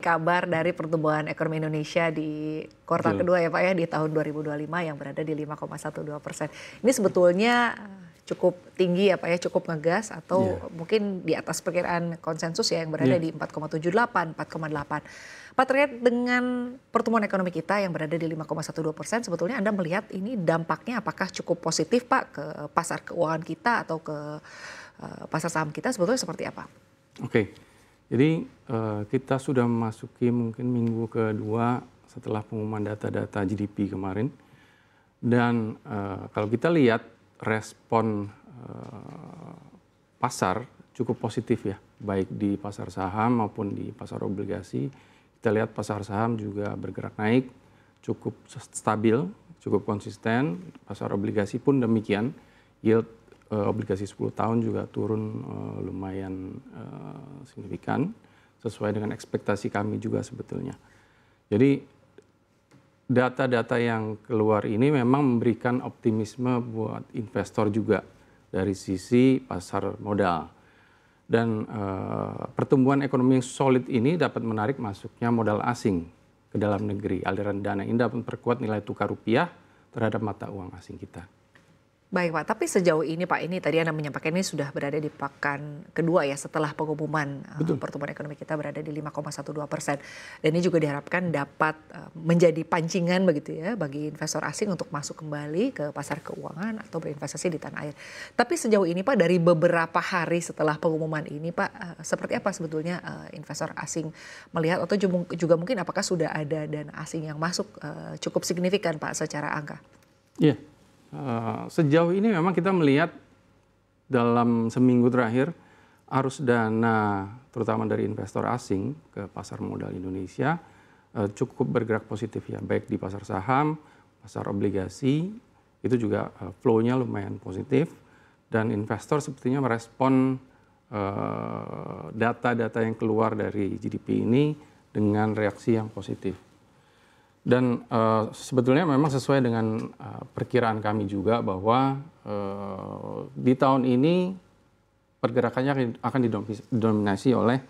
kabar dari pertumbuhan ekonomi Indonesia di kuartal kedua ya Pak ya, di tahun 2025 yang berada di 5,12%. Ini sebetulnya cukup tinggi ya Pak ya, cukup ngegas atau mungkin di atas perkiraan konsensus ya yang berada di 4,78, 4,8. Pak, terkait dengan pertumbuhan ekonomi kita yang berada di 5,12%, sebetulnya Anda melihat ini dampaknya apakah cukup positif Pak ke pasar keuangan kita atau ke pasar saham kita, sebetulnya seperti apa? Oke, jadi kita sudah memasuki mungkin minggu kedua setelah pengumuman data-data GDP kemarin. Dan kalau kita lihat respon pasar cukup positif ya, baik di pasar saham maupun di pasar obligasi. Kita lihat pasar saham juga bergerak naik, cukup stabil, cukup konsisten. Pasar obligasi pun demikian, yield obligasi 10 tahun juga turun lumayan signifikan, sesuai dengan ekspektasi kami juga sebetulnya. Jadi data-data yang keluar ini memang memberikan optimisme buat investor juga dari sisi pasar modal. Dan pertumbuhan ekonomi yang solid ini dapat menarik masuknya modal asing ke dalam negeri. Aliran dana ini dapat memperkuat nilai tukar rupiah terhadap mata uang asing kita. Baik Pak, tapi sejauh ini Pak, ini tadi Anda menyampaikan ini sudah berada di pekan kedua ya setelah pengumuman pertumbuhan ekonomi kita berada di 5,12%. Dan ini juga diharapkan dapat menjadi pancingan begitu ya bagi investor asing untuk masuk kembali ke pasar keuangan atau berinvestasi di tanah air. Tapi sejauh ini Pak, dari beberapa hari setelah pengumuman ini Pak, seperti apa sebetulnya investor asing melihat atau juga mungkin apakah sudah ada dana asing yang masuk cukup signifikan Pak secara angka? Iya. Sejauh ini memang kita melihat dalam seminggu terakhir arus dana terutama dari investor asing ke pasar modal Indonesia cukup bergerak positif ya, baik di pasar saham, pasar obligasi, itu juga flow-nya lumayan positif dan investor sepertinya merespon data-data yang keluar dari GDP ini dengan reaksi yang positif. Dan sebetulnya memang sesuai dengan perkiraan kami juga bahwa di tahun ini pergerakannya akan didominasi oleh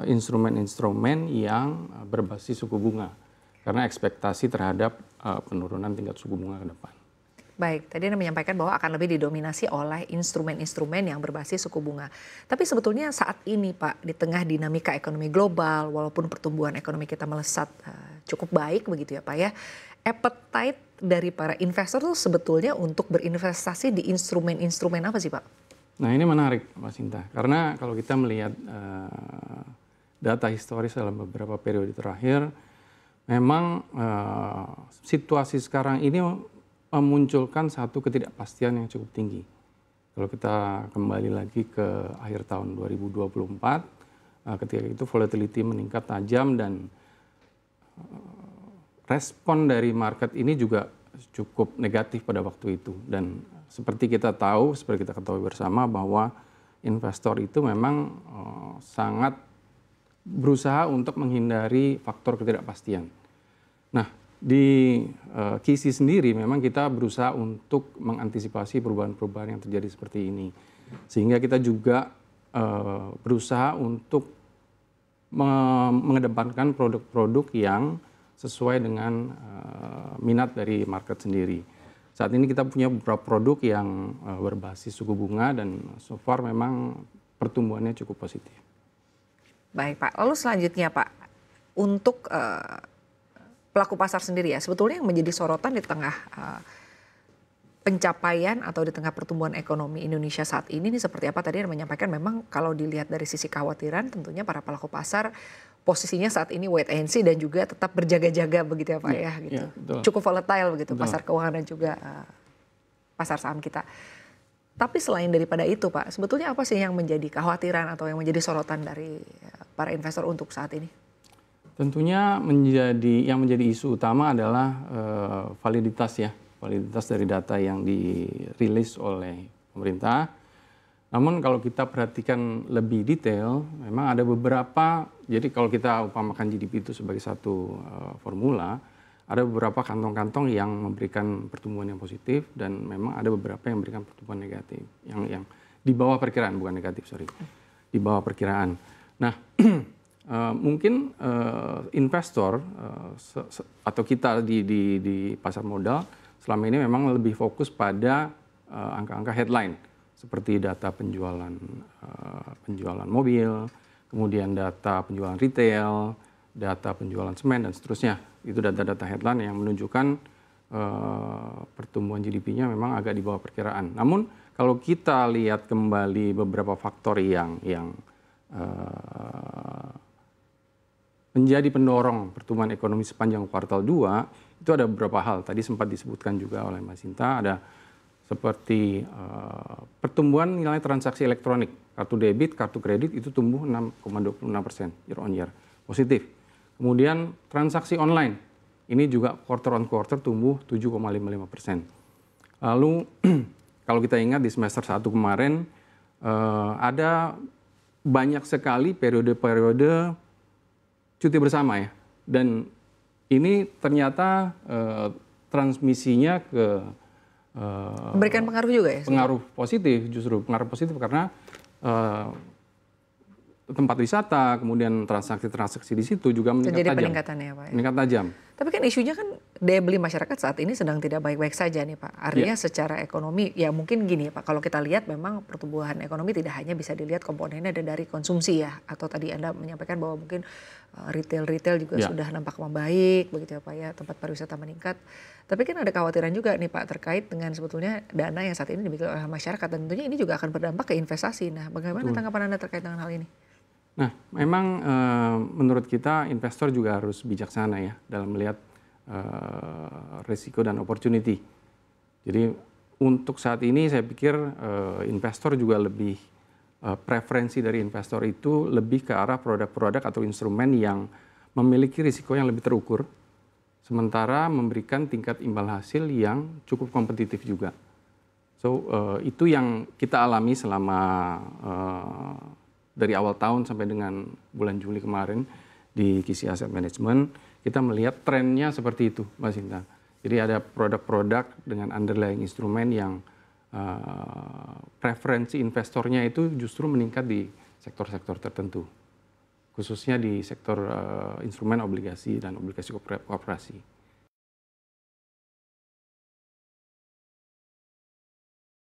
instrumen-instrumen yang berbasis suku bunga. Karena ekspektasi terhadap penurunan tingkat suku bunga ke depan. Baik, tadi Anda menyampaikan bahwa akan lebih didominasi oleh instrumen-instrumen yang berbasis suku bunga. Tapi sebetulnya saat ini Pak, di tengah dinamika ekonomi global, walaupun pertumbuhan ekonomi kita melesat cukup baik begitu ya Pak ya, appetite dari para investor itu sebetulnya untuk berinvestasi di instrumen-instrumen apa sih Pak? Nah ini menarik Mbak Sinta, karena kalau kita melihat data historis dalam beberapa periode terakhir, memang situasi sekarang ini memunculkan satu ketidakpastian yang cukup tinggi. Kalau kita kembali lagi ke akhir tahun 2024, ketika itu volatility meningkat tajam dan respon dari market ini juga cukup negatif pada waktu itu. Dan seperti kita tahu, seperti kita ketahui bersama bahwa investor itu memang sangat berusaha untuk menghindari faktor ketidakpastian. Nah, di KISI sendiri memang kita berusaha untuk mengantisipasi perubahan-perubahan yang terjadi seperti ini. Sehingga kita juga berusaha untuk mengedepankan produk-produk yang sesuai dengan minat dari market sendiri. Saat ini kita punya beberapa produk yang berbasis suku bunga dan so far memang pertumbuhannya cukup positif. Baik Pak, lalu selanjutnya Pak, untuk pelaku pasar sendiri ya, sebetulnya yang menjadi sorotan di tengah pencapaian atau di tengah pertumbuhan ekonomi Indonesia saat ini seperti apa? Tadi Anda menyampaikan memang kalau dilihat dari sisi kekhawatiran tentunya para pelaku pasar posisinya saat ini wait and see dan juga tetap berjaga-jaga begitu ya Pak ya gitu. Cukup volatile begitu pasar keuangan dan juga pasar saham kita. Tapi selain daripada itu Pak, sebetulnya apa sih yang menjadi kekhawatiran atau yang menjadi sorotan dari para investor untuk saat ini? Tentunya yang menjadi isu utama adalah validitas dari data yang dirilis oleh pemerintah. Namun kalau kita perhatikan lebih detail, memang ada beberapa, jadi kalau kita upamakan GDP itu sebagai satu formula, ada beberapa kantong-kantong yang memberikan pertumbuhan yang positif dan memang ada beberapa yang memberikan pertumbuhan negatif, yang di bawah perkiraan, bukan negatif, sorry, di bawah perkiraan. Nah, mungkin investor atau kita di pasar modal selama ini memang lebih fokus pada angka-angka headline seperti data penjualan mobil, kemudian data penjualan retail, data penjualan semen dan seterusnya. Itu data-data headline yang menunjukkan pertumbuhan GDP-nya memang agak di bawah perkiraan. Namun kalau kita lihat kembali beberapa faktor yang menjadi pendorong pertumbuhan ekonomi sepanjang kuartal 2, itu ada beberapa hal. Tadi sempat disebutkan juga oleh Mbak Sinta, ada seperti pertumbuhan nilai transaksi elektronik, kartu debit, kartu kredit itu tumbuh 6,26% year on year, positif. Kemudian transaksi online, ini juga quarter on quarter tumbuh 7,55%. Lalu kalau kita ingat di semester 1 kemarin, ada banyak sekali periode-periode cuti bersama ya, dan ini ternyata transmisinya ke memberikan pengaruh juga ya? Pengaruh positif, justru pengaruh positif karena tempat wisata, kemudian transaksi-transaksi di situ juga meningkat terjadi tajam. Peningkatan ya Pak? Meningkat tajam. Tapi kan isunya kan daya beli masyarakat saat ini sedang tidak baik-baik saja nih Pak. Artinya secara ekonomi, ya mungkin gini Pak, kalau kita lihat memang pertumbuhan ekonomi tidak hanya bisa dilihat komponennya ada dari konsumsi ya. Atau tadi Anda menyampaikan bahwa mungkin retail juga sudah nampak membaik, begitu ya Pak ya, tempat pariwisata meningkat. Tapi kan ada kekhawatiran juga nih Pak terkait dengan sebetulnya dana yang saat ini dimiliki oleh masyarakat. Dan tentunya ini juga akan berdampak ke investasi. Nah bagaimana tanggapan Anda terkait dengan hal ini? Nah, memang menurut kita investor juga harus bijaksana ya dalam melihat risiko dan opportunity. Jadi untuk saat ini saya pikir investor juga lebih preferensi dari investor itu lebih ke arah produk-produk atau instrumen yang memiliki risiko yang lebih terukur, sementara memberikan tingkat imbal hasil yang cukup kompetitif juga. So itu yang kita alami selama dari awal tahun sampai dengan bulan Juli kemarin di KISI Asset Management, kita melihat trennya seperti itu, Mbak Sinta. Jadi ada produk-produk dengan underlying instrumen yang preferensi investornya itu justru meningkat di sektor-sektor tertentu, khususnya di sektor instrumen obligasi dan obligasi koperasi.